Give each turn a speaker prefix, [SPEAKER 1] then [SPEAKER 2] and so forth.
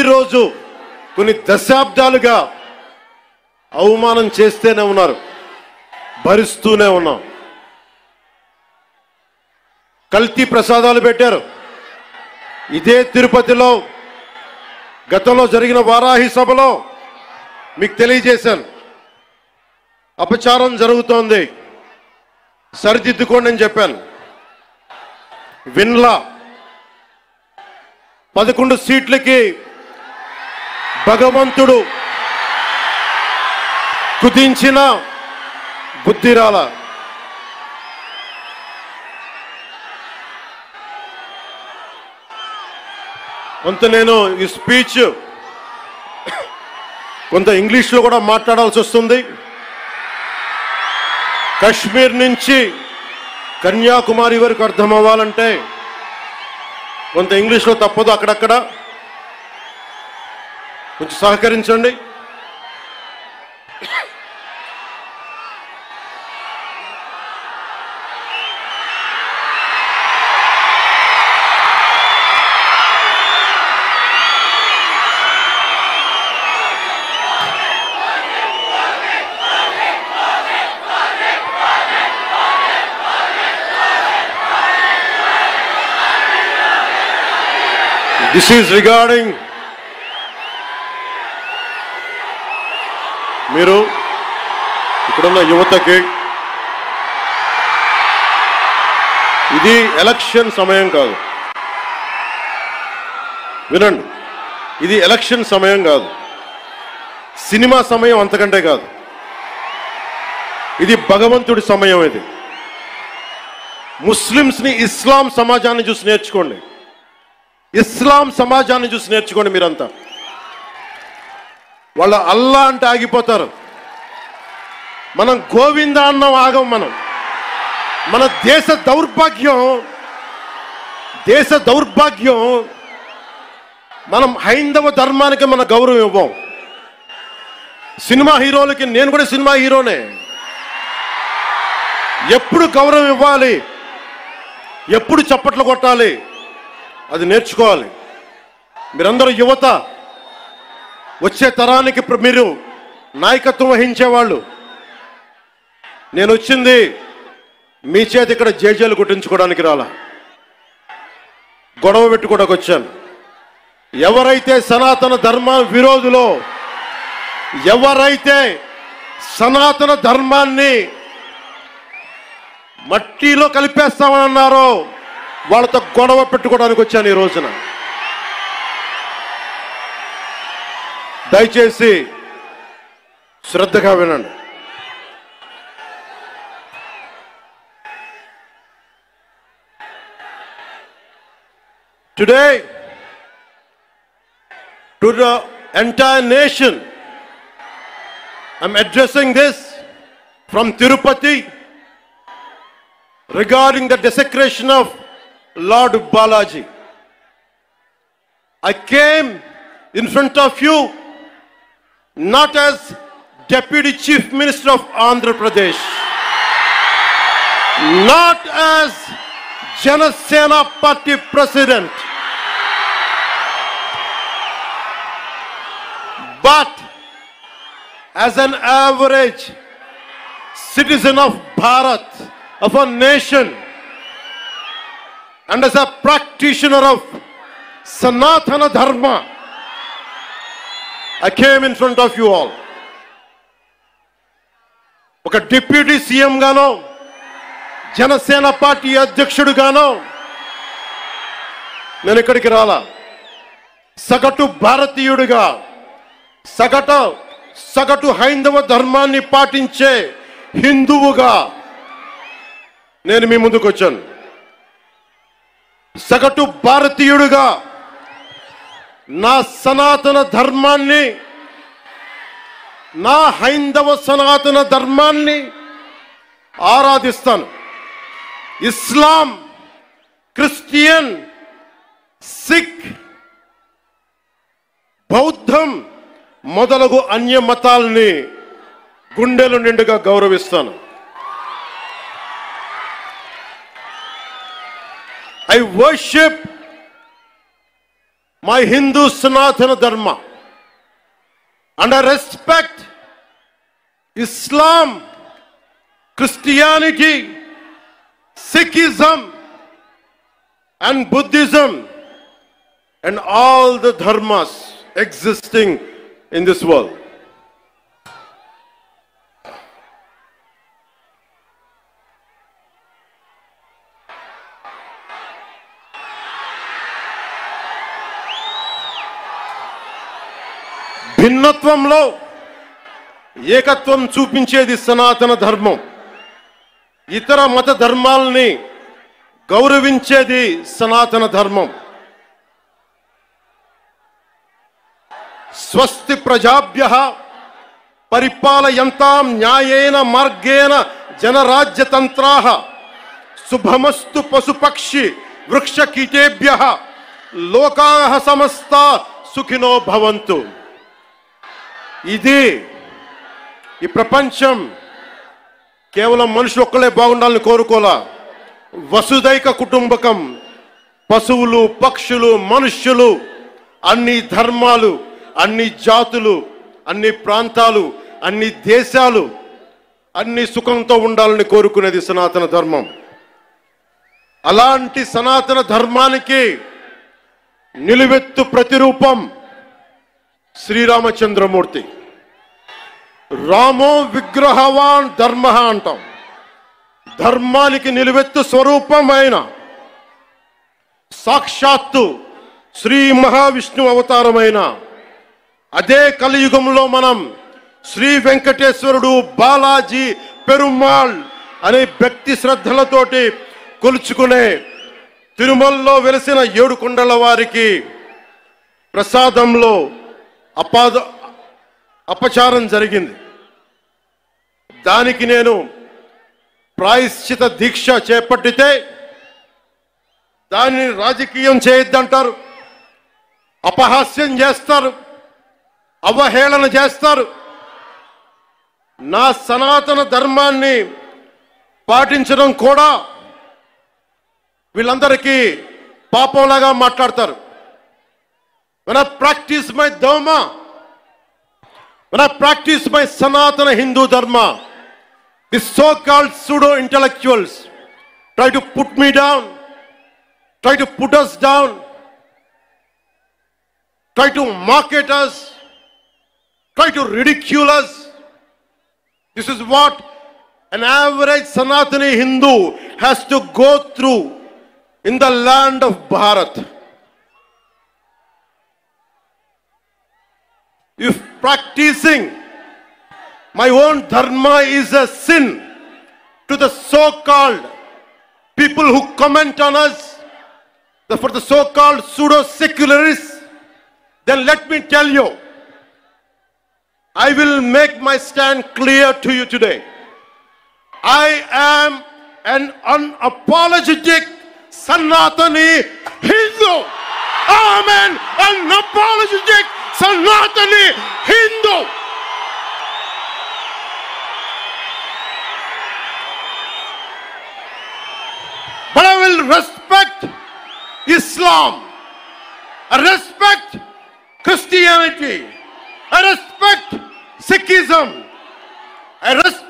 [SPEAKER 1] ప్రతిరోజు కొన్ని దశాబ్దాలుగా అవమానం చేస్తూనే ఉన్నారు, భరిస్తూనే ఉన్నాం. కల్తీ ప్రసాదాలు పెట్టారు. ఇదే తిరుపతిలో గతంలో జరిగిన వారాహి సభలో మీకు తెలియజేశాను, అపచారం జరుగుతోంది, సరిదిద్దుకోండి అని చెప్పాను. విన్లా 11 సీట్లకి భగవంతుడు కుదించిన బుద్ధిరాల. కొంత నేను ఈ స్పీచ్ కొంత ఇంగ్లీష్లో కూడా మాట్లాడాల్సి వస్తుంది. కశ్మీర్ నుంచి కన్యాకుమారి వరకు అర్థం అవ్వాలంటే కొంత ఇంగ్లీష్లో తప్పదు, అక్కడక్కడ కొంచెం సహకరించండి. This is regarding మీరు ఇక్కడున్న యువతకి, ఇది ఎలక్షన్ సమయం కాదు, వినండి, ఇది ఎలక్షన్ సమయం కాదు, సినిమా సమయం అంతకంటే కాదు, ఇది భగవంతుడి సమయం. ఇది ముస్లిమ్స్ని, ఇస్లాం సమాజాన్ని చూసి నేర్చుకోండి, ఇస్లాం సమాజాన్ని చూసి నేర్చుకోండి. మీరంతా వాళ్ళ అల్లా అంటే ఆగిపోతారు, మనం గోవింద అన్నం ఆగం. మన దేశ దౌర్భాగ్యం మనం హైందవ ధర్మానికి మన గౌరవం ఇవ్వం. సినిమా హీరోలకి, నేను కూడా సినిమా హీరోనే, ఎప్పుడు గౌరవం ఇవ్వాలి, ఎప్పుడు చప్పట్లు కొట్టాలి, అది నేర్చుకోవాలి. మీరందరూ యువత, వచ్చే తరానికి మీరు నాయకత్వం వహించేవాళ్ళు. నేను వచ్చింది మీ చేతి ఇక్కడ జేజేలు కొట్టించుకోవడానికి రాలా, గొడవ పెట్టుకోవడానికి వచ్చాను. ఎవరైతే సనాతన ధర్మ విరోధులో, ఎవరైతే సనాతన ధర్మాన్ని మట్టిలో కలిపేస్తామని అన్నారో వాళ్ళతో గొడవ పెట్టుకోవడానికి వచ్చాను ఈ రోజున. దయచేసి శ్రద్ధగా వినండి. Today, to the entire nation, I'm addressing this from Tirupati regarding the desecration of Lord Balaji. I came in front of you not as Deputy Chief Minister of Andhra Pradesh, not as Janasena Party President, but as an average citizen of Bharat, of a nation, and as a practitioner of Sanatana Dharma. I came in front of you all. ఒక deputy CM గానో, Janasena party అధ్యక్షుడుగానో నేను ఇక్కడికి రాలా. సగటు భారతీయుడిగా, సగటు హైందవ ధర్మాన్ని పాటించే హిందువుగా నేను మీ ముందుకు వచ్చాను. సగటు భారతీయుడిగా నా సనాతన ధర్మాన్ని, నా హైందవ సనాతన ధర్మాన్ని ఆరాధిస్తాను. ఇస్లాం, క్రిస్టియన్, సిక్, బౌద్ధం మొదలగు అన్య మతాల్ని గుండెలు నిండుగా గౌరవిస్తాను. I worship my Hindu Sanatana Dharma, and I respect Islam, Christianity, Sikhism, and Buddhism, and all the dharmas existing in this world. భిన్నత్వంలో ఏకత్వం చూపించేది సనాతన ధర్మం. ఇతర మత ధర్మాలని గౌరవించేది సనాతన ధర్మం. స్వస్తి ప్రజాభ్యః పరిపాలయంతాం న్యాయేన మార్గేణ జనరాజ్యతంత్రాః శుభమస్తు పశుపక్షి వృక్షకీటేభ్యః లోకాః సమస్తా సుఖినో భవంతు. ఇది ఈ ప్రపంచం కేవలం మనుషులు ఒక్కలే బాగుండాలని కోరుకోలా. వసుదైక కుటుంబకం, పశువులు, పక్షులు, మనుష్యులు, అన్ని ధర్మాలు, అన్ని జాతులు, అన్ని ప్రాంతాలు, అన్ని దేశాలు అన్ని సుఖంతో ఉండాలని కోరుకునేది సనాతన ధర్మం. అలాంటి సనాతన ధర్మానికి నిలువెత్తు ప్రతిరూపం శ్రీరామచంద్రమూర్తి. రామో విగ్రహవాన్ ధర్మ అంటాం. ధర్మానికి నిలువెత్తు స్వరూపమైన సాక్షాత్తు శ్రీ మహావిష్ణు అవతారమైన అదే కలియుగంలో మనం శ్రీ వెంకటేశ్వరుడు, బాలాజీ, పెరుమాళ్ అనే భక్తి శ్రద్ధలతోటి కొలుచుకునే తిరుమలలో వెలిసిన 7 కొండల వారికి ప్రసాదంలో అపచారం జరిగింది. దానికి నేను ప్రాయశ్చిత దీక్ష చేపట్టితే దానిని రాజకీయం చేయొద్దంటారు, అపహాస్యం చేస్తారు, అవహేళన చేస్తారు. నా సనాతన ధర్మాన్ని పాటించడం కూడా వీళ్ళందరికీ పాపంలాగా మాట్లాడతారు. When I practice my dharma, when I practice my Sanatana Hindu Dharma, the so-called pseudo-intellectuals try to put me down, try to put us down, try to mock at us, try to ridicule us. This is what an average Sanatani Hindu has to go through in the land of Bharat. If practicing my own dharma is a sin to the so-called people who comment on us, for the so-called pseudo-secularists, then let me tell you, I will make my stand clear to you today. I am an unapologetic Sanatani Hindu. I am an unapologetic Sanatani Hindu. But I will respect Islam. I respect Christianity. I respect Sikhism. I respect